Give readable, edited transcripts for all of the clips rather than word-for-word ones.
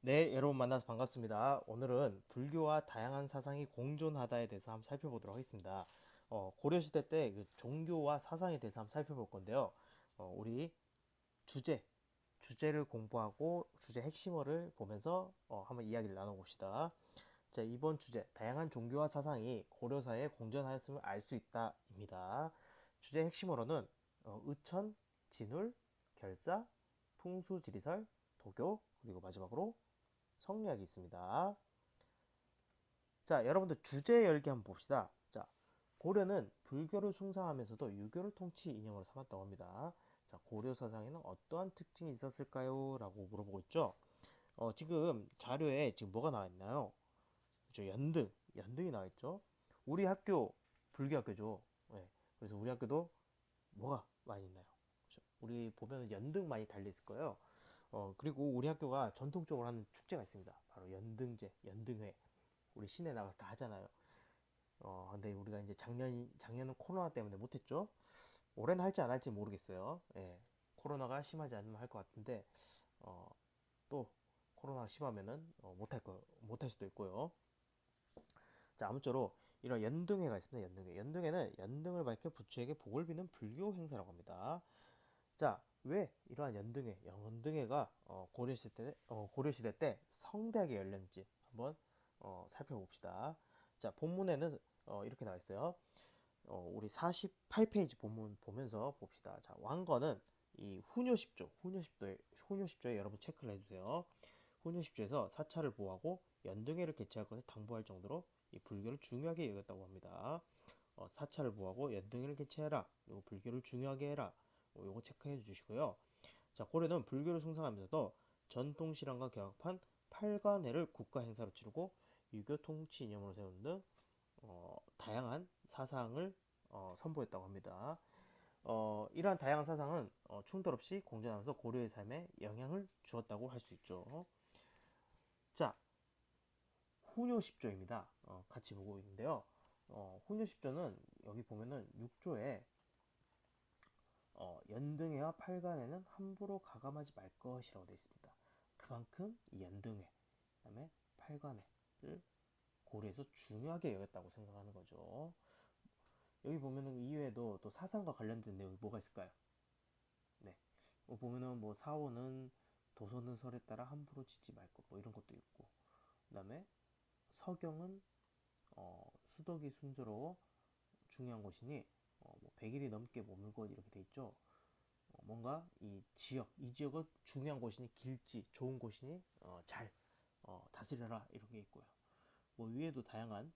네, 여러분 만나서 반갑습니다. 오늘은 불교와 다양한 사상이 공존하다에 대해서 한번 살펴보도록 하겠습니다. 고려시대 때 그 종교와 사상에 대해서 한번 살펴볼 건데요. 우리 주제를 공부하고 주제 핵심어를 보면서 한번 이야기를 나눠봅시다. 자, 이번 주제, 다양한 종교와 사상이 고려사회에 공존하였음을 알 수 있다입니다. 주제 핵심어로는 의천, 진울, 결사, 풍수지리설, 도교, 그리고 마지막으로 성리학이 있습니다. 자, 여러분들 주제 열기 한번 봅시다. 자, 고려는 불교를 숭상하면서도 유교를 통치 이념으로 삼았다고 합니다. 자, 고려 사상에는 어떠한 특징이 있었을까요? 라고 물어보고 있죠. 지금 자료에 지금 뭐가 나와 있나요? 저 연등이 나와 있죠. 우리 학교 불교 학교죠. 네, 그래서 우리 학교도 뭐가 많이 있나요? 그렇죠? 우리 보면 연등 많이 달려 있을 거예요. 그리고 우리 학교가 전통적으로 하는 축제가 있습니다. 바로 연등제, 연등회. 우리 시내 나가서 다 하잖아요. 근데 우리가 이제 작년은 코로나 때문에 못했죠. 올해는 할지 안 할지 모르겠어요. 예, 코로나가 심하지 않으면 할 것 같은데, 어, 또 코로나가 심하면은 못할 수도 있고요. 자, 아무쪼록 이런 연등회가 있습니다. 연등회. 연등회는 연등을 밝혀 부처에게 복을 비는 불교 행사라고 합니다. 자, 왜 이러한 연등회가 고려시대 때 성대하게 열렸는지 한번 살펴봅시다. 자, 본문에는 이렇게 나와 있어요. 우리 48페이지 본문 보면서 봅시다. 자, 왕건은 이 훈요 10조에 여러분 체크를 해주세요. 훈요 10조에서 사찰을 보호하고 연등회를 개최할 것을 당부할 정도로 이 불교를 중요하게 여겼다고 합니다. 사찰을 보호하고 연등회를 개최해라. 그리고 불교를 중요하게 해라. 요거 체크해 주시고요. 자, 고려는 불교를 숭상하면서도 전통신앙과 결합한 팔관회를 국가 행사로 치르고 유교 통치 이념으로 세우는 등 다양한 사상을 선보였다고 합니다. 이러한 다양한 사상은 충돌 없이 공존하면서 고려의 삶에 영향을 주었다고 할 수 있죠. 자, 훈요 10조입니다. 같이 보고 있는데요. 훈요 10조는 여기 보면은 6조에 연등회와 팔관회는 함부로 가감하지 말 것이라고 되어 있습니다. 그만큼 이 연등회, 그다음에 팔관회를 고려에서 중요하게 여겼다고 생각하는 거죠. 여기 보면은 이외에도 또 사상과 관련된 내용이 뭐가 있을까요? 네. 보면은 뭐 사원은 도서는 설에 따라 함부로 짓지 말고 뭐 이런 것도 있고, 그다음에 서경은 수덕이 순조로워 중요한 것이니 뭐 100일이 넘게 머물고 이렇게 돼 있죠. 뭔가 이 지역은 중요한 곳이니 길지 좋은 곳이니 잘 다스려라 이렇게 있고요. 뭐 위에도 다양한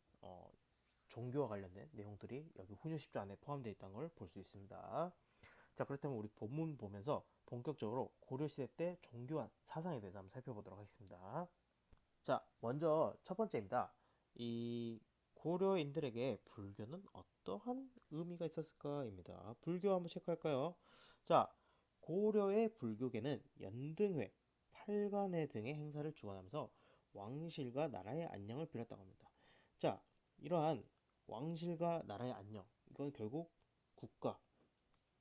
종교와 관련된 내용들이 여기 훈유십조 안에 포함되어 있다는 걸 볼 수 있습니다. 자, 그렇다면 우리 본문 보면서 본격적으로 고려시대 때 종교와 사상에 대해서 한번 살펴보도록 하겠습니다. 자, 먼저 첫 번째입니다. 이 고려인들에게 불교는 어떠한 의미가 있었을까입니다. 불교 한번 체크할까요? 자, 고려의 불교계는 연등회, 팔관회 등의 행사를 주관하면서 왕실과 나라의 안녕을 빌었다고 합니다. 자, 이러한 왕실과 나라의 안녕, 이건 결국 국가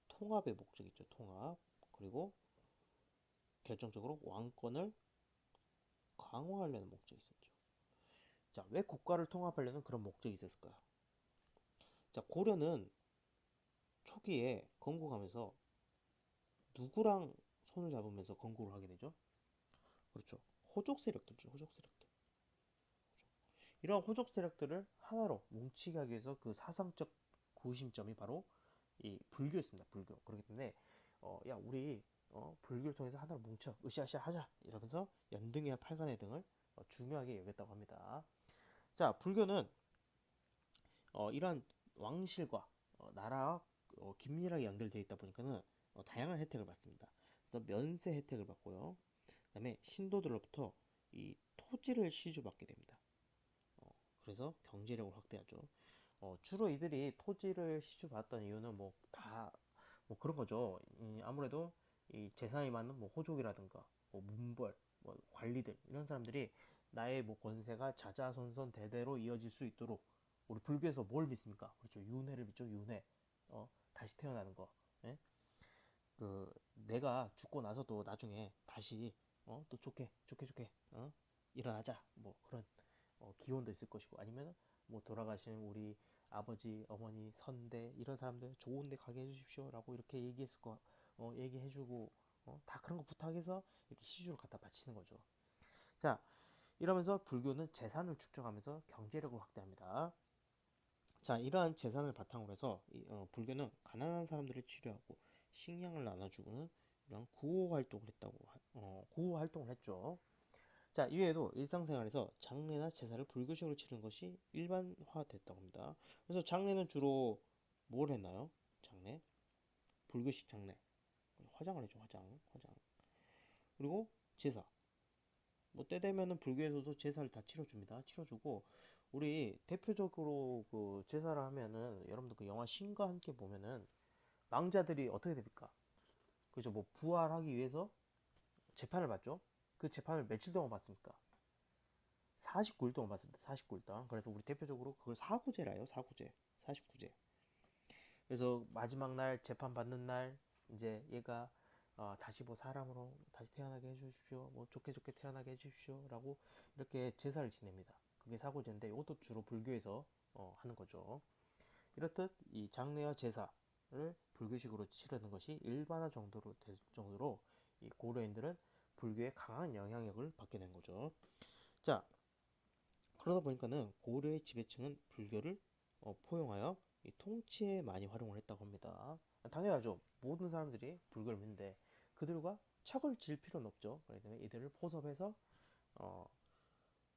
통합의 목적이죠. 통합. 그리고 결정적으로 왕권을 강화하려는 목적이 있었죠. 자, 왜 국가를 통합하려는 그런 목적이 있었을까요? 자, 고려는 초기에 건국하면서 누구랑 손을 잡으면서 건국을 하게 되죠? 그렇죠. 호족 세력들이죠. 호족 세력들. 이러한 호족 세력들을 하나로 뭉치게 하기 위해서 그 사상적 구심점이 바로 이 불교였습니다. 불교. 그렇기 때문에 야, 우리 불교를 통해서 하나로 뭉쳐 으쌰으쌰 하자 이러면서 연등회와 팔관회 등을 중요하게 여겼다고 합니다. 자, 불교는 이러한 왕실과 나라와 긴밀하게 연결되어 있다 보니까는 다양한 혜택을 받습니다. 그래서 면세 혜택을 받고요. 그다음에 신도들로부터 이 토지를 시주받게 됩니다. 그래서 경제력을 확대하죠. 주로 이들이 토지를 시주받았던 이유는 뭐 다 뭐 그런 거죠. 아무래도 이 재산이 많은 뭐 호족이라든가 뭐 문벌, 뭐 관리들 이런 사람들이 나의 뭐 권세가 자자손손 대대로 이어질 수 있도록 우리 불교에서 뭘 믿습니까? 그렇죠. 윤회를 믿죠. 윤회. 다시 태어나는 거. 예? 그 내가 죽고 나서도 나중에 다시 또 좋게 일어나자 뭐 그런 기원도 있을 것이고, 아니면 뭐 돌아가신 우리 아버지 어머니 선대 이런 사람들 좋은 데 가게 해주십시오라고 이렇게 얘기했을 거 얘기해주고, 다 그런 거 부탁해서 이렇게 시주를 갖다 바치는 거죠. 자, 이러면서 불교는 재산을 축적하면서 경제력을 확대합니다. 자, 이러한 재산을 바탕으로 해서 불교는 가난한 사람들을 치료하고 식량을 나눠주고는 이런 구호 활동을 구호 활동을 했죠. 자, 이외에도 일상생활에서 장례나 제사를 불교식으로 치르는 것이 일반화됐다고 합니다. 그래서 장례는 주로 뭘 했나요? 장례, 불교식 장례, 화장을 해줘, 화장. 그리고 제사. 뭐 때 되면은 불교에서도 제사를 다 치러주고, 우리 대표적으로 그 제사를 하면은 여러분들 그 영화 신과 함께 보면은 망자들이 어떻게 됩니까? 그죠? 뭐 부활하기 위해서 재판을 받죠. 그 재판을 며칠 동안 받습니까? 49일 동안 받습니다. 49일 동안. 그래서 우리 대표적으로 그걸 사구제라요. 사구제. 49제. 그래서 마지막 날 재판 받는 날 이제 얘가 다시 뭐 사람으로 다시 태어나게 해주십시오. 뭐 좋게 태어나게 해주십시오라고 이렇게 제사를 지냅니다. 그게 사구제인데 이것도 주로 불교에서 하는 거죠. 이렇듯 이 장례와 제사를 불교식으로 치르는 것이 일반화 정도로 될 정도로 이 고려인들은 불교에 강한 영향력을 받게 된 거죠. 자, 그러다 보니까는 고려의 지배층은 불교를 포용하여 이 통치에 많이 활용을 했다고 합니다. 당연하죠. 모든 사람들이 불교를 믿는데 그들과 척을 지을 필요는 없죠. 그렇기 때문에 이들을 포섭해서 어,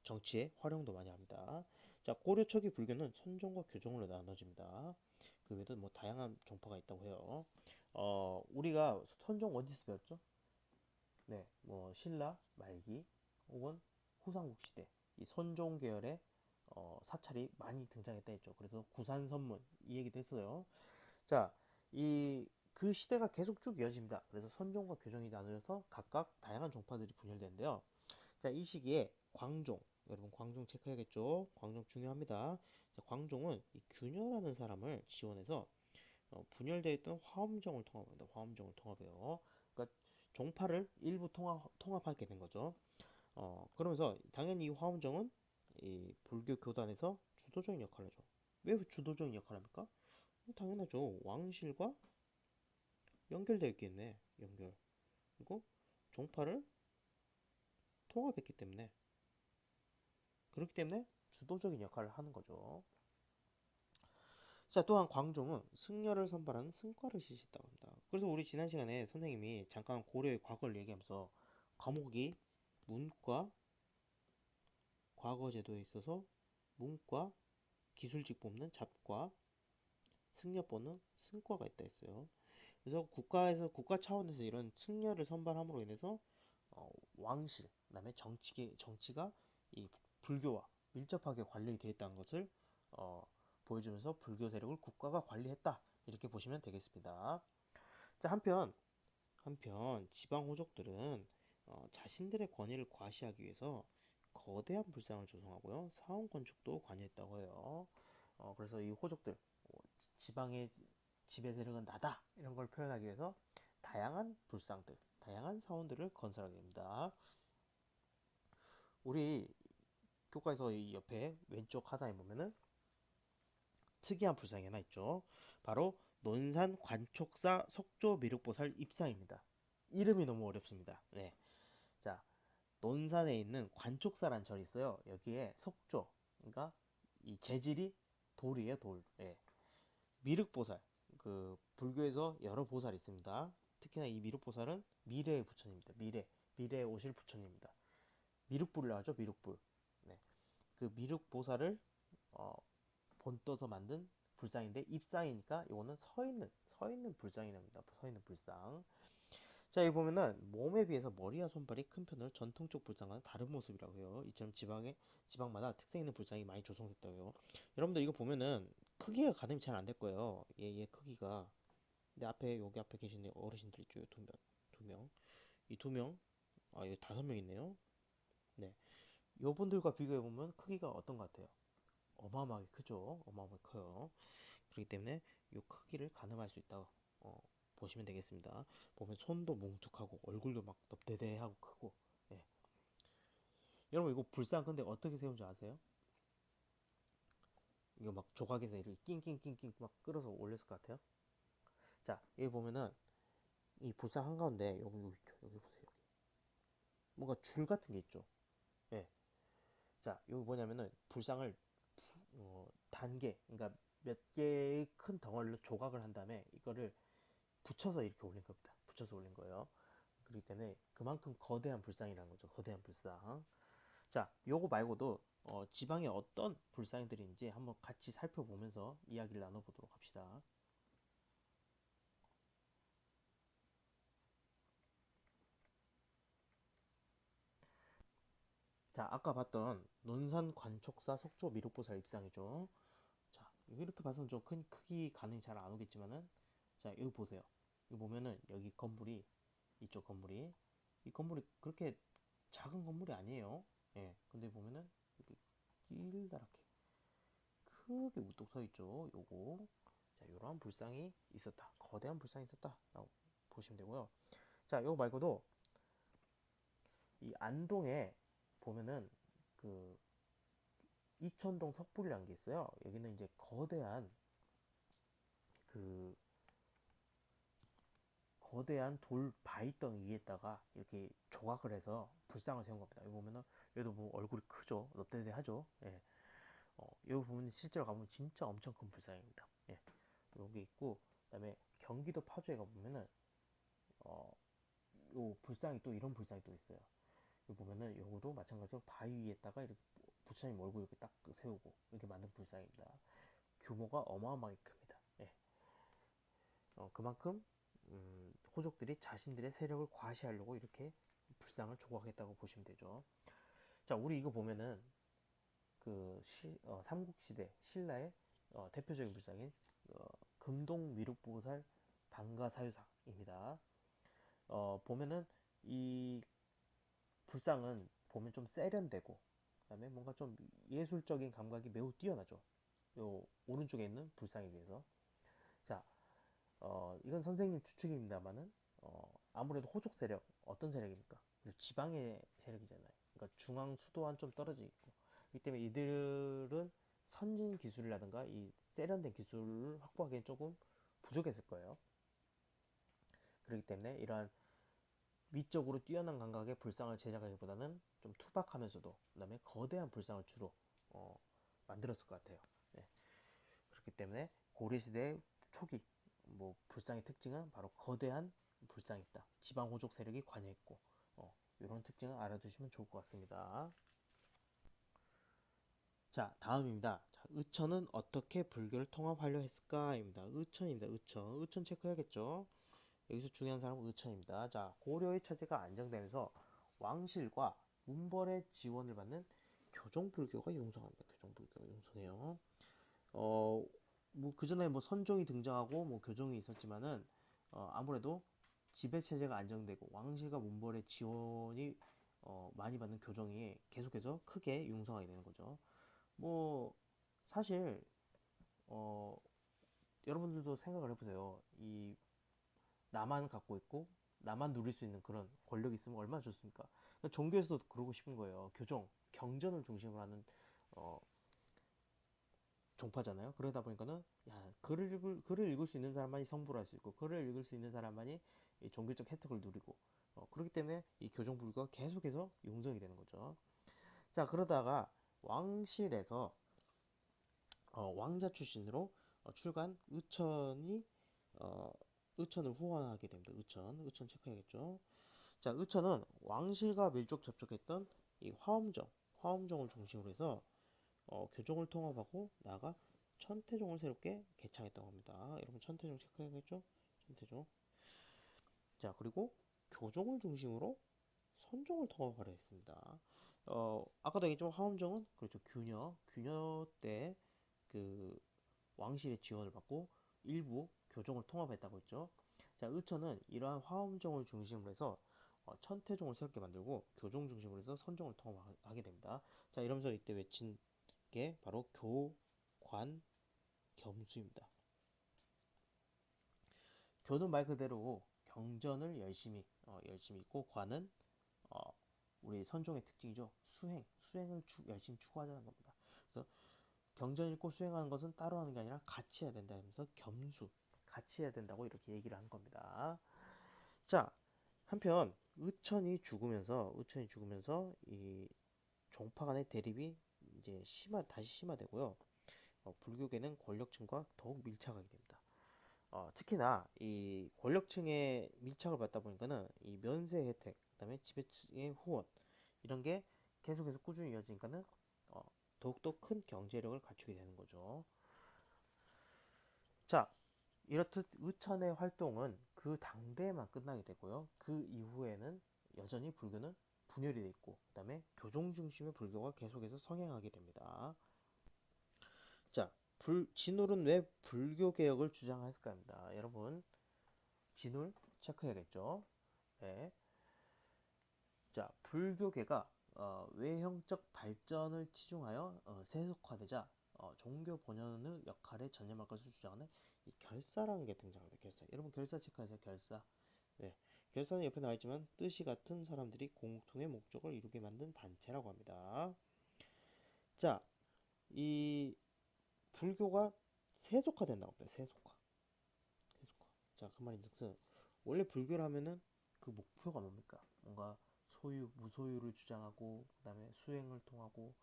정치에 활용도 많이 합니다. 자, 고려 초기 불교는 선종과 교종으로 나눠집니다. 그 외에도 뭐 다양한 종파가 있다고 해요. 우리가 선종 어디서 배웠죠? 네, 뭐 신라 말기 혹은 후삼국 시대 이 선종 계열의 사찰이 많이 등장했다 했죠. 그래서 구산선문 이 얘기도 했어요. 자, 이 그 시대가 계속 쭉 이어집니다. 그래서 선종과 교종이 나누어서 각각 다양한 종파들이 분열되는데요. 자, 이 시기에 광종, 여러분 광종 체크해야겠죠? 광종 중요합니다. 자, 광종은 이 균열하는 사람을 지원해서 분열되어 있던 화엄정을 통합합니다. 화엄정을 통합해요. 그러니까 종파를 일부 통합하게 된 거죠. 그러면서 당연히 이 화엄정은 이 불교 교단에서 주도적인 역할을 하죠. 왜 주도적인 역할을 합니까? 당연하죠. 왕실과 연결되어 있겠네. 연결. 그리고 종파를 통합했기 때문에 그렇기 때문에 주도적인 역할을 하는 거죠. 자, 또한 광종은 승려를 선발하는 승과를 실시했다고 합니다. 그래서 우리 지난 시간에 선생님이 잠깐 고려의 과거를 얘기하면서 과목이 문과 과거 제도에 있어서 문과 기술직 뽑는 잡과 승려 뽑는 승과가 있다 했어요. 그래서 국가 차원에서 이런 승려를 선발함으로 인해서 왕실, 그다음에 정치가 이 불교와 밀접하게 관련이 되어 있다는 것을 어, 보여주면서 불교 세력을 국가가 관리했다 이렇게 보시면 되겠습니다. 자, 한편 지방 호족들은 자신들의 권위를 과시하기 위해서 거대한 불상을 조성하고요 사원 건축도 관여했다고 해요. 그래서 이 호족들 지방의 지배 세력은 나다 이런 걸 표현하기 위해서 다양한 불상들, 다양한 사원들을 건설하게 됩니다. 우리 교과에서 이 옆에 왼쪽 하단에 보면은 특이한 불상이 하나 있죠. 바로 논산 관촉사 석조 미륵보살 입상입니다. 이름이 너무 어렵습니다. 네. 자, 논산에 있는 관촉사란 절이 있어요. 여기에 석조, 그러니까 이 재질이 돌이에요, 돌. 예. 미륵보살, 그 불교에서 여러 보살이 있습니다. 특히나 이 미륵보살은 미래의 부처님입니다. 미래에 오실 부처님입니다. 미륵불이라고 하죠, 미륵불. 네. 그 미륵보살을 어, 본떠서 만든 불상인데 입상이니까 이거는 서 있는 불상이랍니다. 서 있는 불상. 자, 여기 보면은 몸에 비해서 머리와 손발이 큰 편으로 전통적 불상과는 다른 모습이라고 해요. 이처럼 지방마다 특색 있는 불상이 많이 조성됐다고 해요. 여러분들 이거 보면은 크기가 가늠이 잘 안 될 거예요. 얘 크기가. 근데 여기 앞에 계신 어르신들 있죠. 두 명. 이 두 명, 여기 5명 있네요. 네. 요분들과 비교해 보면 크기가 어떤 것 같아요? 어마어마하게 크죠. 어마어마하게 커요. 그렇기 때문에 이 크기를 가늠할 수 있다고 보시면 되겠습니다. 보면 손도 뭉툭하고 얼굴도 막 넙대대하고 크고, 여러분 이거 불쌍 근데 어떻게 세운 줄 아세요? 이거 막 조각에서 이렇게 낑낑낑낑 막 끌어서 올렸을 것 같아요. 자, 여기 보면은 이 불상 한가운데 여기 있죠. 여기 보세요. 여기. 뭔가 줄 같은 게 있죠. 예. 자, 여기 뭐냐면은 불상을 단계, 그러니까 몇 개의 큰 덩어리로 조각을 한 다음에 이거를 붙여서 이렇게 올린 겁니다. 붙여서 올린 거예요. 그렇기 때문에 그만큼 거대한 불상이라는 거죠. 거대한 불상. 자, 요거 말고도 지방에 어떤 불상들이 있는지 한번 같이 살펴보면서 이야기를 나눠보도록 합시다. 자, 아까 봤던 논산 관촉사 석조 미륵보살 입상이죠. 자, 이렇게 봐서는 좀 큰 크기 가늠이 잘 안 오겠지만은, 자, 여기 보세요. 여기 보면은 여기 건물이, 이쪽 건물이, 이 건물이 그렇게 작은 건물이 아니에요. 예, 근데 보면은 이렇게 길다랗게 크게 우뚝 서 있죠. 요거. 자, 요런 불상이 있었다. 거대한 불상이 있었다. 라고 보시면 되고요. 자, 요거 말고도 이 안동에 보면은 그 이천동 석불이라는 게 있어요. 여기는 이제 거대한 그 거대한 돌 바위덩이 위에다가 이렇게 조각을 해서 불상을 세운 겁니다. 여기 보면은 얘도 뭐 얼굴이 크죠. 넙대대하죠. 예. 여기 보면 실제로 가보면 진짜 엄청 큰 불상입니다. 예. 여기 있고 그다음에 경기도 파주에 가보면은 어, 요 불상이 또 이런 불상이 또 있어요. 여기 보면은 요거도 마찬가지로 바위 위에다가 이렇게 부처님 얼굴 이렇게 딱 세우고 이렇게 만든 불상입니다. 규모가 어마어마하게 큽니다. 예. 그만큼 호족들이 자신들의 세력을 과시하려고 이렇게 불상을 조각했다고 보시면 되죠. 자, 우리 이거 보면은 삼국시대 신라의 대표적인 불상인 어, 금동 미륵보살 방가사유상입니다. 보면은 이 불상은 보면 좀 세련되고 그다음에 뭔가 좀 예술적인 감각이 매우 뛰어나죠. 요 오른쪽에 있는 불상에 비해서. 자, 이건 선생님 추측입니다만은 아무래도 호족 세력 어떤 세력입니까? 지방의 세력이잖아요. 그러니까 중앙 수도와는 좀 떨어져 있고 그렇기 때문에 이들은 선진 기술이라든가 이 세련된 기술을 확보하기엔 조금 부족했을 거예요. 그렇기 때문에 이러한 미적으로 뛰어난 감각의 불상을 제작하기보다는 좀 투박하면서도 그다음에 거대한 불상을 주로 어, 만들었을 것 같아요. 네. 그렇기 때문에 고려시대 초기 뭐 불상의 특징은 바로 거대한 불상이 있다. 지방 호족 세력이 관여했고 이런 특징을 알아두시면 좋을 것 같습니다. 자, 다음입니다. 자, 의천은 어떻게 불교를 통합하려 했을까입니다. 의천입니다. 의천. 의천 체크해야겠죠. 여기서 중요한 사람은 의천입니다. 자, 고려의 처지가 안정되면서 왕실과 문벌의 지원을 받는 교종불교가 융성합니다. 교종불교가 융성해요. 어, 뭐 그전에 뭐 선종이 등장하고 뭐 교종이 있었지만은 아무래도 지배 체제가 안정되고 왕실과 문벌의 지원이 많이 받는 교종이 계속해서 크게 융성하게 되는 거죠. 뭐 사실 어, 여러분들도 생각을 해보세요. 이 나만 갖고 있고 나만 누릴 수 있는 그런 권력이 있으면 얼마나 좋습니까? 그러니까 종교에서도 그러고 싶은 거예요. 교종, 경전을 중심으로 하는 어, 종파잖아요. 그러다 보니까는 야, 글을 읽을 수 있는 사람만이 성불을 할 수 있고 글을 읽을 수 있는 사람만이 이 종교적 혜택을 누리고 그렇기 때문에 이 교종불교가 계속해서 융성이 되는 거죠. 자, 그러다가 왕실에서 왕자 출신으로 출간 의천이 어, 의천을 후원하게 됩니다. 의천 체크해야겠죠. 자, 의천은 왕실과 밀접 접촉했던 이 화엄정을 중심으로 해서 교종을 통합하고 나아가 천태종을 새롭게 개창했다고 합니다. 여러분 천태종 체크해야겠죠? 천태종. 자, 그리고 교종을 중심으로 선종을 통합하려 했습니다. 아까도 얘기했지만 화엄정은 그렇죠. 규녀 때 그 왕실의 지원을 받고 일부 교종을 통합했다고 했죠. 자, 의천은 이러한 화엄종을 중심으로 해서 천태종을 새롭게 만들고 교종 중심으로 해서 선종을 통합하게 됩니다. 자, 이러면서 이때 외친 게 바로 교관 겸수입니다. 교는 말 그대로 경전을 열심히 읽고 관은 어, 우리 선종의 특징이죠. 수행을 열심히 추구하자는 겁니다. 그래서 경전 읽고 수행하는 것은 따로 하는 게 아니라 같이 해야 된다 하면서 겸수, 같이 해야 된다고 이렇게 얘기를 한 겁니다. 자, 한편 의천이 죽으면서 이 종파 간의 대립이 이제 다시 심화되고요. 불교계는 권력층과 더욱 밀착하게 됩니다. 특히나 이 권력층의 밀착을 받다 보니까는 이 면세 혜택, 그다음에 지배층의 후원 이런 게 계속해서 꾸준히 이어지니까는 어, 더욱더 큰 경제력을 갖추게 되는 거죠. 자, 이렇듯 의천의 활동은 그 당대에만 끝나게 되고요. 그 이후에는 여전히 불교는 분열이 돼 있고, 그다음에 교종 중심의 불교가 계속해서 성행하게 됩니다. 자, 진울은 왜 불교 개혁을 주장했을까입니다. 여러분, 진울 체크해야겠죠? 네. 자, 불교계가 외형적 발전을 치중하여 세속화되자 종교 본연의 역할에 전념할 것을 주장하는 이 결사라는 게 등장합니다. 결사. 여러분 결사 체크하세요. 결사. 네. 결사는 옆에 나와 있지만 뜻이 같은 사람들이 공통의 목적을 이루게 만든 단체라고 합니다. 자, 이 불교가 세속화된다고 합니다. 세속화. 자, 그 말인즉슨 원래 불교를 하면은 그 목표가 뭡니까? 뭔가 무소유를 주장하고 그다음에 수행을 통하고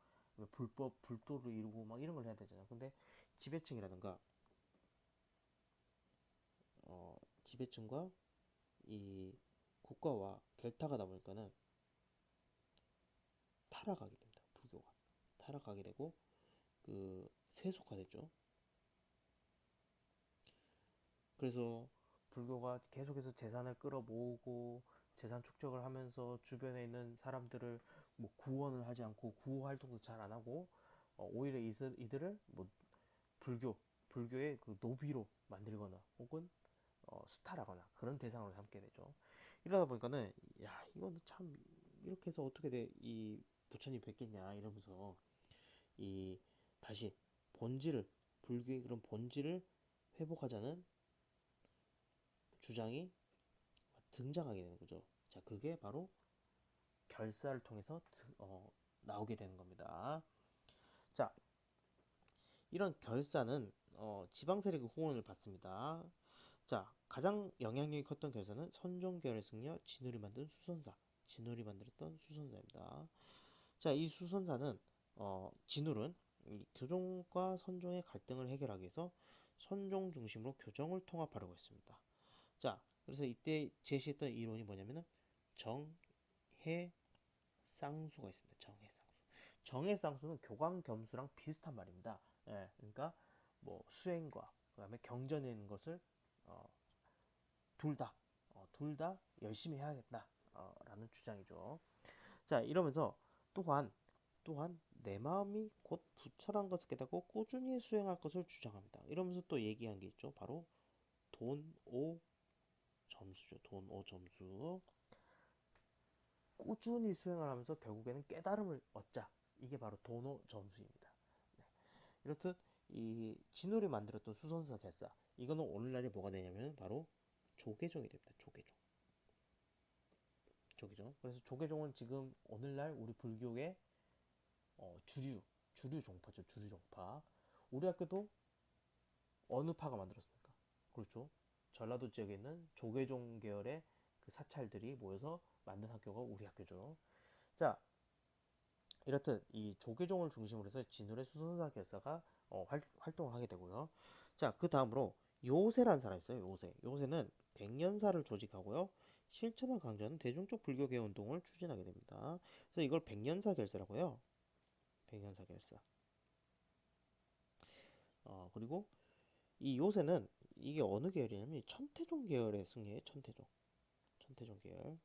불도를 이루고 막 이런 걸 해야 되잖아. 근데 지배층이라든가 어, 지배층과 이 국가와 결탁하다 보니까는 타락하게 됩니다. 불교가 타락하게 되고 그 세속화됐죠. 그래서 불교가 계속해서 재산을 끌어모으고 재산 축적을 하면서 주변에 있는 사람들을 뭐 구원을 하지 않고 구호 활동도 잘 안 하고 오히려 이들을 뭐 불교 불교의 그 노비로 만들거나 혹은 수탈하거나 그런 대상으로 삼게 되죠. 이러다 보니까는 야 이거는 참 이렇게 해서 어떻게 이 부처님 뵙겠냐 이러면서 이 다시 본질을 불교의 그런 본질을 회복하자는 주장이 등장하게 되는 거죠. 자, 그게 바로 결사를 통해서 나오게 되는 겁니다. 자, 이런 결사는 지방 세력의 후원을 받습니다. 자, 가장 영향력이 컸던 결사는 선종계열의 승려 진울이 만들었던 수선사입니다. 자, 이 수선사는 진울은 이 교종과 선종의 갈등을 해결하기 위해서 선종 중심으로 교정을 통합하려고 했습니다. 자, 그래서 이때 제시했던 이론이 뭐냐면은 정해 쌍수가 있습니다. 정해 쌍수는 교광 겸수랑 비슷한 말입니다. 예, 그러니까 뭐 수행과 그다음에 경전에 있는 것을 어, 둘 다 열심히 해야겠다 라는 주장이죠. 자, 이러면서 또한 내 마음이 곧 부처란 것을 깨닫고 꾸준히 수행할 것을 주장합니다. 이러면서 또 얘기한 게 있죠. 바로 돈오 점수죠. 돈오 점수. 꾸준히 수행을 하면서 결국에는 깨달음을 얻자. 이게 바로 돈오 점수입니다. 네. 이렇듯 이 진울이 만들었던 수선사 결사 이거는 오늘날에 뭐가 되냐면 바로 조계종이 됩니다. 조계종. 그래서 조계종은 지금 오늘날 우리 불교의 주류 종파죠. 주류 종파. 우리 학교도 어느 파가 만들었습니까? 그렇죠. 전라도 지역에 있는 조계종 계열의 그 사찰들이 모여서 만든 학교가 우리 학교죠. 자, 이렇듯 이 조계종을 중심으로 해서 진울의 수선사 결사가 활동을 하게 되고요. 자, 그 다음으로 요새라는 사람이 있어요. 요새는 백년사를 조직하고요. 실천을 강조하는 대중적 불교 개혁 운동을 추진하게 됩니다. 그래서 이걸 백년사 결사라고 해요. 백년사 결사. 그리고 이 요새는 이게 어느 계열이냐면 천태종 계열의 승려예요. 천태종 계열.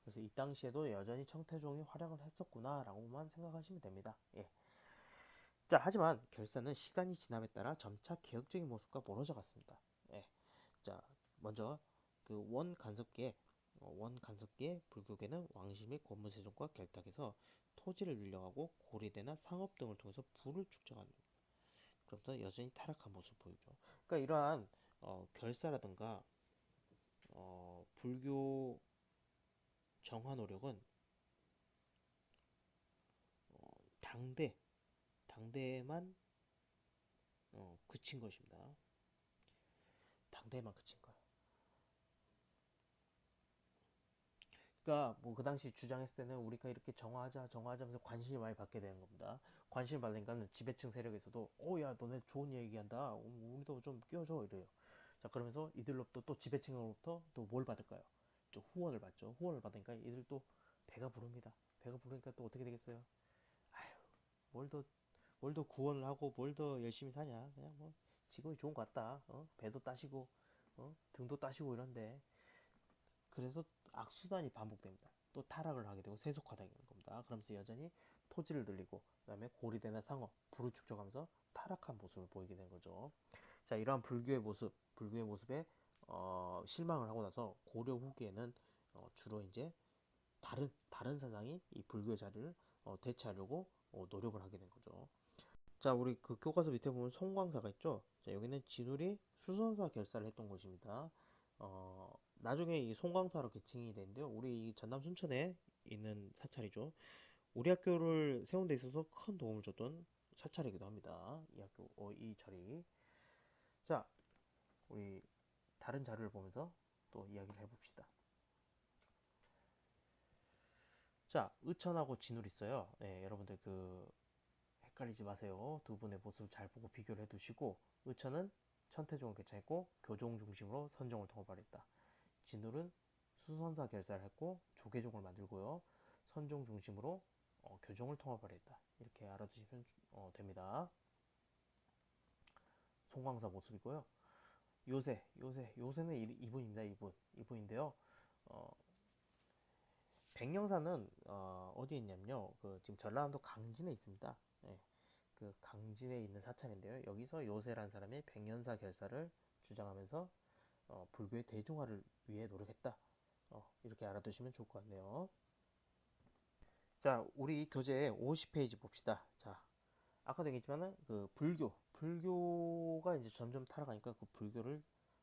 그래서 이 당시에도 여전히 청태종이 활약을 했었구나라고만 생각하시면 됩니다. 예. 자, 하지만 결사는 시간이 지남에 따라 점차 개혁적인 모습과 멀어져 갔습니다. 예. 자, 먼저 그 원간섭기의 불교계는 왕실 및 권무세종과 결탁해서 토지를 늘려가고 고리대나 상업 등을 통해서 부를 축적하는 그럼부터 여전히 타락한 모습을 보이죠. 그러니까 이러한 결사라든가 불교 정화 노력은 당대에만 그친 것입니다. 당대에만 그친 거예요. 그러니까 뭐 그 당시 주장했을 때는 우리가 이렇게 정화하자 하면서 관심을 많이 받게 되는 겁니다. 관심을 받으니까 지배층 세력에서도 야 너네 좋은 얘기한다. 우리도 좀 끼워줘 이래요. 자 그러면서 이들로부터 또 지배층으로부터 또 뭘 받을까요? 좀 후원을 받죠. 후원을 받으니까 이들 또 배가 부릅니다. 배가 부르니까 또 어떻게 되겠어요? 아휴 뭘 더 구원을 하고 뭘 더 열심히 사냐? 그냥 뭐 직업이 좋은 것 같다. 배도 따시고 등도 따시고 이런데 그래서 악순환이 반복됩니다. 또 타락을 하게 되고 세속화되는 겁니다. 그러면서 여전히 토지를 늘리고 그다음에 고리대나 상어, 부를 축적하면서 타락한 모습을 보이게 된 거죠. 자, 이러한 불교의 모습에 실망을 하고 나서 고려 후기에는 주로 이제 다른 사상이 이 불교의 자리를 대체하려고 노력을 하게 된 거죠. 자, 우리 그 교과서 밑에 보면 송광사가 있죠. 자, 여기는 진울이 수선사 결사를 했던 곳입니다. 나중에 이 송광사로 개칭이 되는데요. 우리 이 전남 순천에 있는 사찰이죠. 우리 학교를 세운 데 있어서 큰 도움을 줬던 사찰이기도 합니다. 이 학교, 이 절이. 자, 우리 다른 자료를 보면서 또 이야기를 해봅시다. 자, 의천하고 진울 있어요. 네, 여러분들 헷갈리지 마세요. 두 분의 모습 잘 보고 비교를 해두시고 의천은 천태종을 개창했고 교종 중심으로 선종을 통합하였다. 진울은 수선사 결사를 했고 조계종을 만들고요. 선종 중심으로 교종을 통합하였다. 이렇게 알아두시면 됩니다. 송광사 모습이고요. 요새는 이분입니다. 이분인데요. 어, 백령사는 어디에 있냐면요. 지금 전라남도 강진에 있습니다. 네, 그 강진에 있는 사찰인데요. 여기서 요새라는 사람이 백년사 결사를 주장하면서 불교의 대중화를 위해 노력했다. 이렇게 알아두시면 좋을 것 같네요. 자, 우리 교재 50페이지 봅시다. 자, 아까도 얘기했지만은 불교가 이제 점점 타락하니까 그 불교를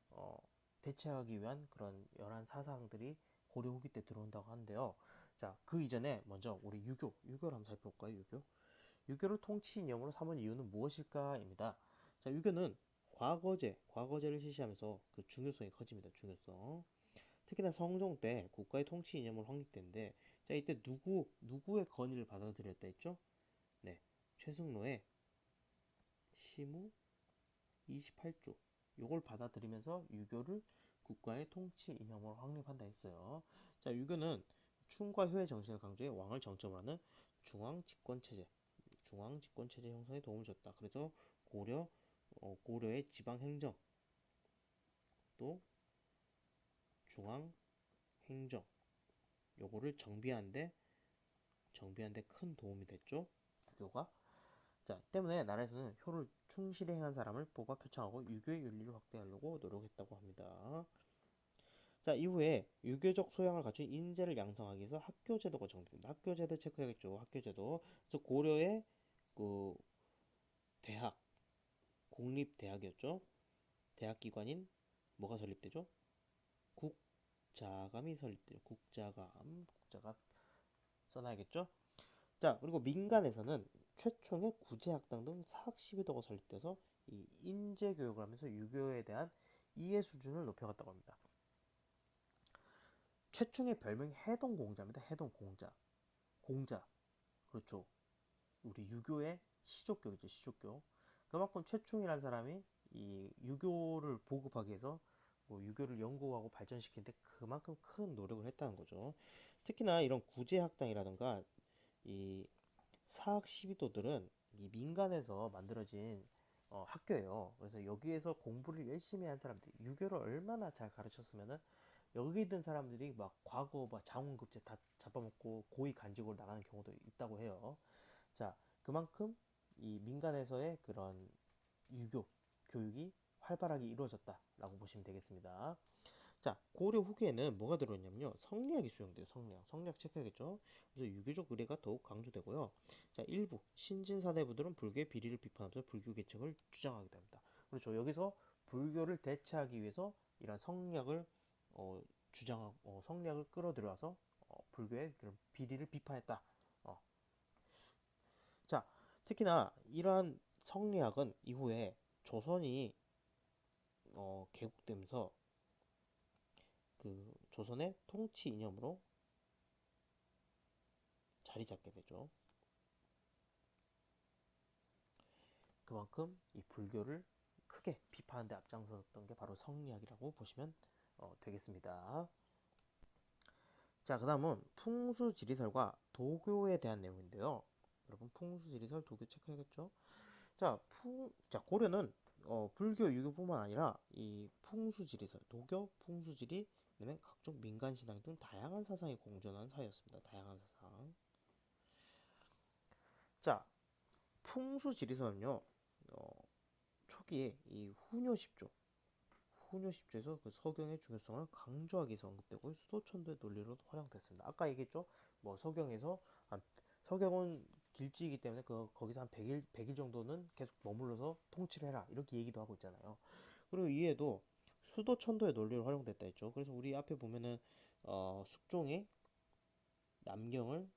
어, 대체하기 위한 그런 열한 사상들이 고려 후기 때 들어온다고 하는데요. 자, 그 이전에 먼저 우리 유교를 한번 살펴볼까요? 유교를 통치 이념으로 삼은 이유는 무엇일까입니다. 자, 유교는 과거제를 실시하면서 그 중요성이 커집니다. 중요성. 특히나 성종 때 국가의 통치 이념을 확립되는데, 자, 이때 누구의 건의를 받아들였다 했죠? 네, 최승로의 시무 28조. 요걸 받아들이면서 유교를 국가의 통치 이념으로 확립한다 했어요. 자, 유교는 충과 효의 정신을 강조해 왕을 정점으로 하는 중앙 집권 체제 형성에 도움을 줬다. 그래서 고려의 지방 행정 또 중앙 행정 요거를 정비하는데 큰 도움이 됐죠. 유교가. 자, 때문에 나라에서는 효를 충실히 행한 사람을 뽑아 표창하고 유교의 윤리를 확대하려고 노력했다고 합니다. 자, 이후에 유교적 소양을 갖춘 인재를 양성하기 위해서 학교제도가 정립됩니다. 학교제도 체크해야겠죠. 학교제도. 그래서 고려의 그 대학, 공립대학이었죠. 대학기관인 뭐가 설립되죠? 국자감이 설립돼요. 국자감 써놔야겠죠? 자, 그리고 민간에서는 최총의 구제학당 등 사학시비도가 설립돼서 이 인재 교육을 하면서 유교에 대한 이해 수준을 높여갔다고 합니다. 최충의 별명이 해동공자입니다. 해동공자. 공자. 그렇죠. 우리 유교의 시족교이죠. 시족교. 그만큼 최충이라는 사람이 이 유교를 보급하기 위해서 뭐 유교를 연구하고 발전시키는데 그만큼 큰 노력을 했다는 거죠. 특히나 이런 구제학당이라든가 이 사학 시비도들은 이 민간에서 만들어진 학교예요. 그래서 여기에서 공부를 열심히 한 사람들이 유교를 얼마나 잘 가르쳤으면은 여기 있는 사람들이 막 과거 막 장원급제 다 잡아먹고 고위 간직으로 나가는 경우도 있다고 해요. 자, 그만큼 이 민간에서의 그런 유교 교육이 활발하게 이루어졌다라고 보시면 되겠습니다. 자, 고려 후기에는 뭐가 들어있냐면요. 성리학이 수용돼요. 성리학 체크해야겠죠. 그래서 유교적 의례가 더욱 강조되고요. 자, 일부 신진 사대부들은 불교의 비리를 비판하면서 불교 개척을 주장하기도 합니다. 그렇죠. 여기서 불교를 대체하기 위해서 이런 성리학을 어, 성리학을 끌어들여와서 불교의 그런 비리를 비판했다. 어. 자, 특히나 이러한 성리학은 이후에 조선이 개국되면서 그 조선의 통치 이념으로 자리 잡게 되죠. 그만큼 이 불교를 크게 비판하는 데 앞장섰던 게 바로 성리학이라고 보시면 되겠습니다. 자, 그 다음은 풍수지리설과 도교에 대한 내용인데요. 여러분 풍수지리설 도교 체크해야겠죠? 자, 고려는 불교, 유교뿐만 아니라 이 풍수지리설, 도교, 풍수지리, 그다음에 각종 민간신앙 등 다양한 사상이 공존하는 사회였습니다. 다양한 사상. 자, 풍수지리설은요, 초기에 이 후녀 10조에서 그 서경의 중요성을 강조하기 위해서 언급되고 수도천도의 논리로 활용됐습니다. 아까 얘기했죠? 뭐 서경에서 서경은 길지이기 때문에 거기서 한 100일 정도는 계속 머물러서 통치를 해라 이렇게 얘기도 하고 있잖아요. 그리고 이에도 수도천도의 논리로 활용됐다 했죠. 그래서 우리 앞에 보면은 숙종이 남경을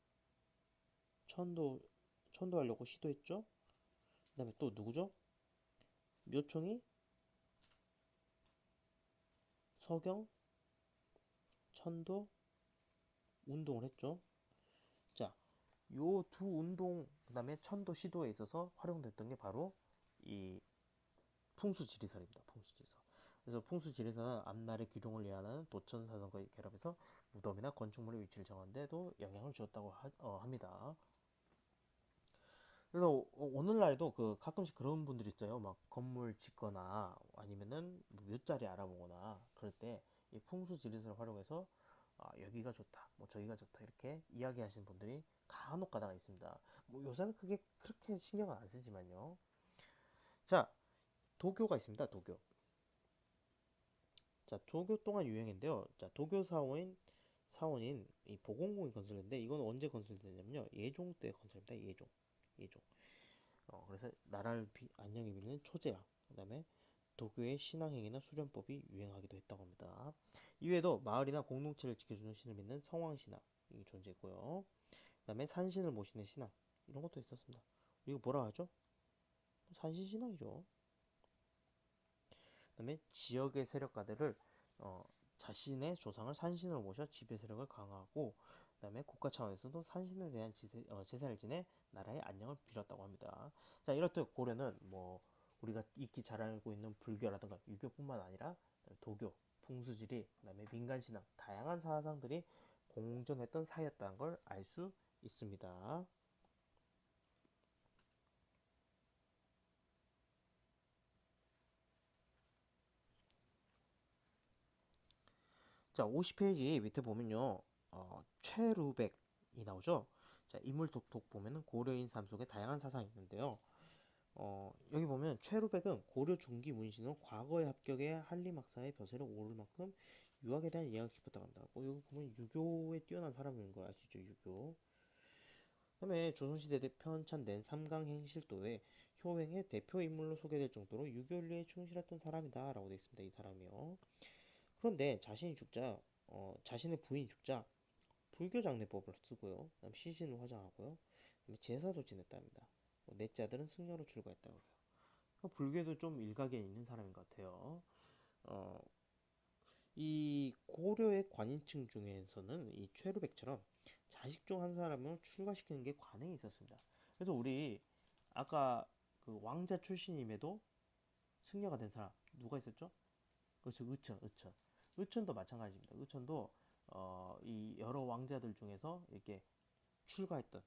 천도하려고 시도했죠. 그다음에 또 누구죠? 묘총이 서경 천도 운동을 했죠. 자, 요 두 운동 그다음에 천도 시도에 있어서 활용됐던 게 바로 이 풍수지리설입니다. 풍수지리설. 그래서 풍수지리설은 앞날의 기룡을 이해하는 도천 사상과의 결합해서 무덤이나 건축물의 위치를 정하는데도 영향을 주었다고 합니다. 그래서 오늘날에도 그 가끔씩 그런 분들이 있어요. 막 건물 짓거나 아니면은 뭐 묘자리 알아보거나 그럴 때 이 풍수지리설을 활용해서 여기가 좋다, 뭐 저기가 좋다 이렇게 이야기하시는 분들이 간혹 가다가 있습니다. 뭐 요새는 그게 그렇게 신경을 안 쓰지만요. 자, 도교가 있습니다. 도교. 자, 도교 동안 유행인데요. 자, 도교 사원인 이 보공공이 건설했는데 이건 언제 건설됐냐면요. 예종 때 건설입니다. 예종. 그래서 나라를 안녕히 빌리는 초제야. 그다음에 도교의 신앙행위나 수련법이 유행하기도 했다고 합니다. 이외에도 마을이나 공동체를 지켜주는 신을 믿는 성왕신앙이 존재했고요. 그다음에 산신을 모시는 신앙 이런 것도 있었습니다. 이거 뭐라 하죠? 산신신앙이죠. 그다음에 지역의 세력가들을 자신의 조상을 산신으로 모셔 지배 세력을 강화하고 그다음에 국가 차원에서도 산신에 대한 제사를 지내 나라의 안녕을 빌었다고 합니다. 자, 이렇듯 고려는 뭐 우리가 익히 잘 알고 있는 불교라든가 유교뿐만 아니라 도교, 풍수지리, 그다음에 민간신앙 다양한 사상들이 공존했던 사회였다는 걸 알 수 있습니다. 자, 50페이지 밑에 보면요. 최루백이 나오죠. 자, 인물독톡 보면은 고려인 삶 속에 다양한 사상이 있는데요. 여기 보면 최루백은 고려 중기 문신으로 과거의 합격에 한림학사의 벼슬에 오를 만큼 유학에 대한 이해가 깊었다고 합니다. 여기 보면 유교에 뛰어난 사람인 걸 알 수 있죠, 유교. 그다음에 조선시대 편찬된 삼강행실도에 효행의 대표 인물로 소개될 정도로 유교윤리에 충실했던 사람이다라고 되어 있습니다. 이 사람이요. 그런데 자신의 부인 죽자 불교 장례법을 쓰고요. 그다음 시신을 화장하고요. 그다음에 제사도 지냈답니다. 넷째 아들은 승려로 출가했다고 해요. 불교에도 좀 일각에 있는 사람인 것 같아요. 어, 이 고려의 관인층 중에서는 이 최루백처럼 자식 중 한 사람을 출가시키는 게 관행이 있었습니다. 그래서 우리 아까 그 왕자 출신임에도 승려가 된 사람 누가 있었죠? 그렇죠, 의천. 의천도 마찬가지입니다. 의천도 이 여러 왕자들 중에서 이렇게 출가했던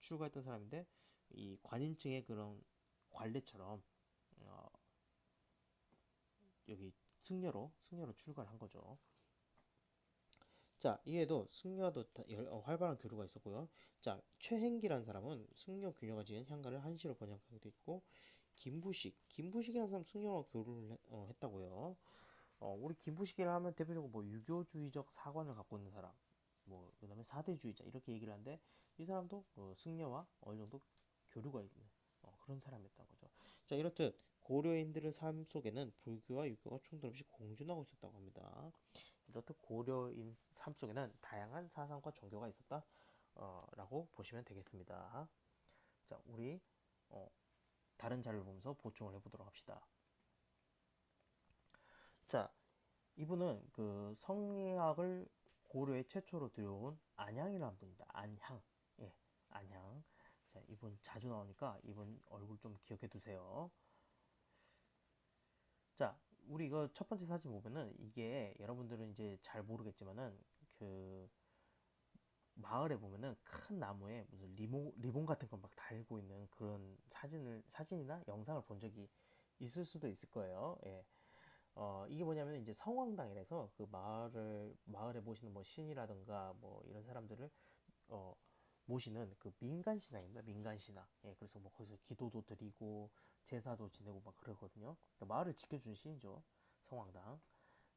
출가했던 사람인데 이 관인층의 그런 관례처럼 어, 여기 승려로 출가를 한 거죠. 자, 이에도 승려도 활발한 교류가 있었고요. 자, 최행기라는 사람은 승려 교녀가 지은 향가를 한시로 번역하기도 했고, 김부식이라는 사람 승려와 교류를 했다고요. 우리 김부식이라 하면 대표적으로 뭐 유교주의적 사관을 갖고 있는 사람, 뭐 그다음에 사대주의자 이렇게 얘기를 하는데 이 사람도 승려와 어느 정도 교류가 있는 그런 사람이었던 거죠. 자, 이렇듯 고려인들의 삶 속에는 불교와 유교가 충돌 없이 공존하고 있었다고 합니다. 이렇듯 고려인 삶 속에는 다양한 사상과 종교가 있었다 라고 보시면 되겠습니다. 자, 우리 다른 자료를 보면서 보충을 해보도록 합시다. 자, 이분은 그 성리학을 고려에 최초로 들여온 안향이라는 분입니다. 안향. 예, 안향. 자, 이분 자주 나오니까 이분 얼굴 좀 기억해 두세요. 자, 우리 이거 첫 번째 사진 보면은 이게 여러분들은 이제 잘 모르겠지만은 그 마을에 보면은 큰 나무에 무슨 리본 같은 거 막 달고 있는 그런 사진이나 영상을 본 적이 있을 수도 있을 거예요. 예. 이게 뭐냐면 이제 성황당이라서 그 마을에 모시는 뭐 신이라든가 뭐 이런 사람들을 어, 모시는 그 민간 신앙입니다. 민간 신앙. 예, 그래서 뭐 거기서 기도도 드리고 제사도 지내고 막 그러거든요. 그러니까 마을을 지켜준 신이죠. 성황당.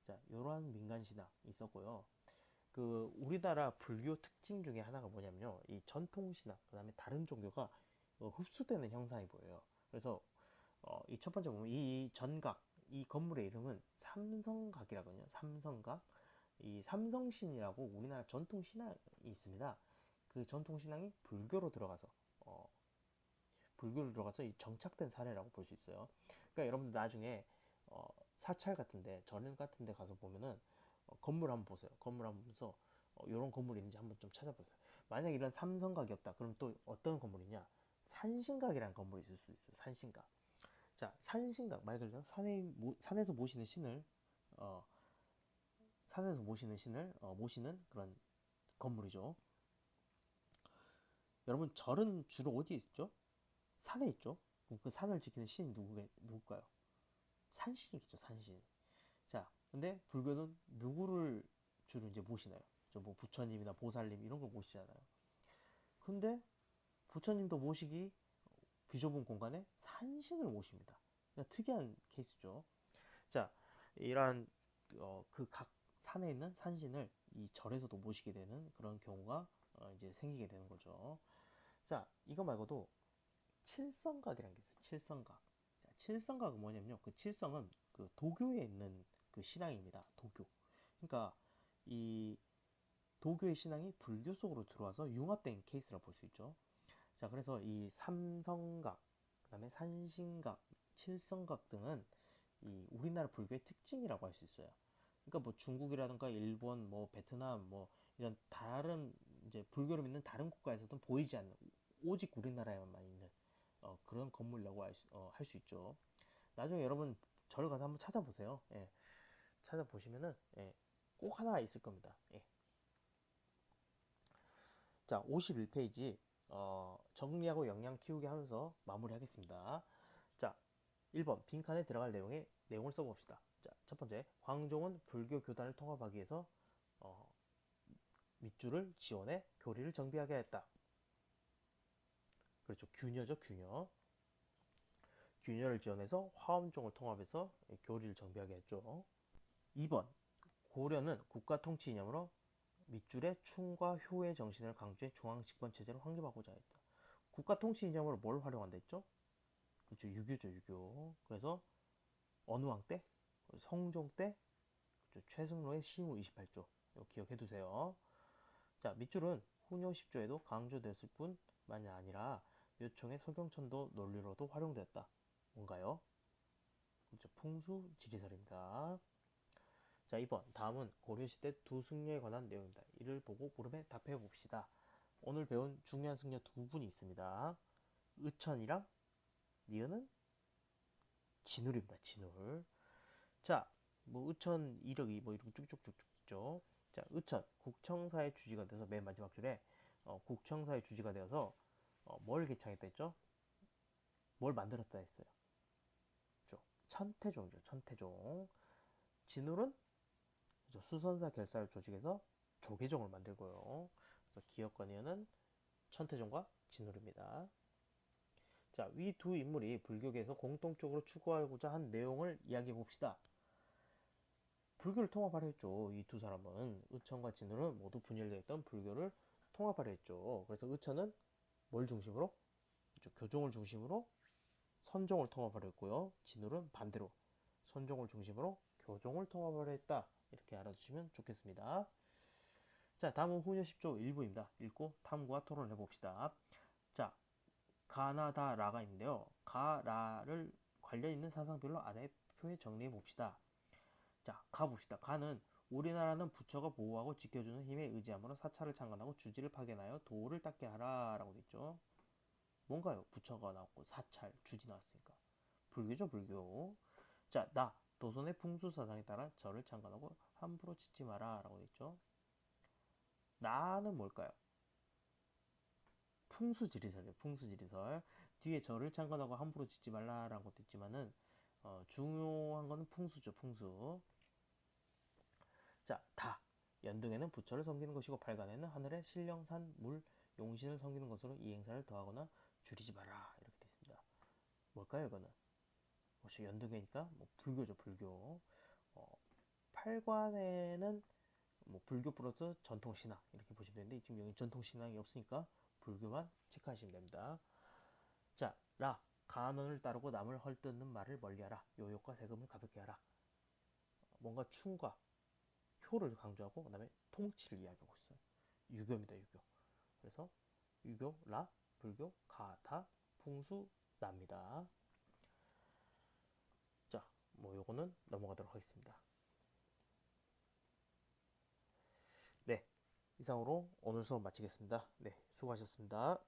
자, 이러한 민간 신앙 있었고요. 그 우리나라 불교 특징 중에 하나가 뭐냐면요. 이 전통 신앙, 그다음에 다른 종교가 흡수되는 현상이 보여요. 그래서 이 첫 번째 보면 이 전각, 이 건물의 이름은 삼성각이라거든요. 삼성각. 이 삼성신이라고 우리나라 전통 신앙이 있습니다. 그 전통 신앙이 어, 불교로 들어가서 이 정착된 사례라고 볼 수 있어요. 그러니까 여러분들 나중에 어, 사찰 같은데, 전 같은데 가서 보면은 건물 한번 보세요. 건물 한번 보면서 이런 건물이 있는지 한번 좀 찾아보세요. 만약 이런 삼성각이었다, 그럼 또 어떤 건물이냐? 산신각이라는 건물이 있을 수 있어요. 산신각. 자, 산신각 말 그대로 산에서 모시는 신을 어, 산에서 모시는 신을 모시는 그런 건물이죠. 여러분 절은 주로 어디에 있죠? 산에 있죠. 그럼 그 산을 지키는 신이 누굴까요? 산신이겠죠, 산신. 자, 근데 불교는 누구를 주로 이제 모시나요? 저 뭐 부처님이나 보살님 이런 걸 모시잖아요. 근데 부처님도 모시기 비좁은 공간에 산신을 모십니다. 그러니까 특이한 케이스죠. 자, 이러한 그 각 산에 있는 산신을 이 절에서도 모시게 되는 그런 경우가 이제 생기게 되는 거죠. 자, 이거 말고도 칠성각이라는 게 있어요. 칠성각. 자, 칠성각은 뭐냐면요. 그 칠성은 그 도교에 있는 그 신앙입니다. 도교. 그러니까 이 도교의 신앙이 불교 속으로 들어와서 융합된 케이스라 볼 수 있죠. 자, 그래서 이 삼성각, 그다음에 산신각, 칠성각 등은 이 우리나라 불교의 특징이라고 할 수 있어요. 그러니까 뭐 중국이라든가 일본, 뭐 베트남, 뭐 이런 다른 이제 불교를 믿는 다른 국가에서도 보이지 않는, 오직 우리나라에만 있는 그런 건물이라고 할 수 있죠. 나중에 여러분 절 가서 한번 찾아보세요. 예, 찾아보시면은 예, 꼭 하나 있을 겁니다. 예. 자, 51페이지 정리하고 역량 키우기 하면서 마무리하겠습니다. 자, 1번 빈칸에 들어갈 내용을 써봅시다. 자, 첫 번째, 광종은 불교 교단을 통합하기 위해서 어, 밑줄을 지원해 교리를 정비하게 했다. 그렇죠. 균여죠, 균여. 균열을 지원해서 화엄종을 통합해서 교리를 정비하게 했죠. 2번 고려는 국가 통치 이념으로 밑줄의 충과 효의 정신을 강조해 중앙집권 체제를 확립하고자 했다. 국가 통치 이념으로 뭘 활용한다 했죠? 그렇죠. 유교죠, 유교. 그래서 어느 왕 때? 성종 때? 그렇죠. 최승로의 시무 28조. 이거 기억해 두세요. 자, 밑줄은 후뇨 10조에도 강조됐을 뿐만이 아니라 요청의 서경천도 논리로도 활용되었다. 뭔가요? 그렇죠. 풍수 지리설입니다. 자, 2번. 다음은 고려시대 두 승려에 관한 내용입니다. 이를 보고 물음에 답해 봅시다. 오늘 배운 중요한 승려 두 분이 있습니다. 의천이랑 니은은 진울입니다. 진울. 자, 뭐 의천 이력이 뭐 이렇게 쭉쭉쭉쭉 있죠. 자, 의천 국청사의 주지가 돼서 맨 마지막 줄에 국청사의 주지가 되어서 뭘 개창했다 했죠? 뭘 만들었다 했어요. 그렇죠. 천태종이죠. 천태종. 진울은 수선사 결사를 조직해서 조계종을 만들고요. 그래서 기억관이어는 천태종과 진울입니다. 자, 위 두 인물이 불교계에서 공통적으로 추구하고자 한 내용을 이야기해 봅시다. 불교를 통합하려 했죠. 이 두 사람은 의천과 진울은 모두 분열되어 있던 불교를 통합하려 했죠. 그래서 의천은 뭘 중심으로? 교종을 중심으로 선종을 통합하려 했고요. 진울은 반대로 선종을 중심으로 교종을 통합하려 했다. 이렇게 알아두시면 좋겠습니다. 자, 다음은 훈요 10조 일부입니다. 읽고 탐구와 토론을 해봅시다. 자, 가나다 라가 있는데요. 가, 라를 관련 있는 사상별로 아래의 표에 정리해 봅시다. 자, 가봅시다. 가는 우리나라는 부처가 보호하고 지켜주는 힘에 의지함으로 사찰을 창건하고 주지를 파견하여 도를 닦게 하라 라고 되어 있죠. 뭔가요? 부처가 나왔고 사찰, 주지 나왔으니까. 불교죠, 불교. 자, 나 도선의 풍수사상에 따라 절을 창건하고 함부로 짓지 마라 라고 되어 있죠. 나는 뭘까요? 풍수지리설이에요. 풍수지리설. 뒤에 절을 창건하고 함부로 짓지 말라라는 것도 있지만은 중요한 거는 풍수죠. 풍수. 자, 다. 연등에는 부처를 섬기는 것이고 팔간에는 하늘의 신령산 물 용신을 섬기는 것으로 이 행사를 더하거나 줄이지 마라 이렇게 되어 있습니다. 뭘까요 이거는? 혹시 연등회니까 뭐 불교죠. 불교. 어, 팔관에는 뭐 불교 플러스 전통신앙 이렇게 보시면 되는데 지금 여기 전통신앙이 없으니까 불교만 체크하시면 됩니다. 자, 라. 간언을 따르고 남을 헐뜯는 말을 멀리하라. 요욕과 세금을 가볍게 하라. 뭔가 충과 효를 강조하고 그다음에 통치를 이야기하고 있어요. 유교입니다. 유교. 그래서 유교, 라, 불교, 가, 다, 풍수, 나입니다. 자, 뭐 요거는 넘어가도록 하겠습니다. 네, 이상으로 오늘 수업 마치겠습니다. 네, 수고하셨습니다.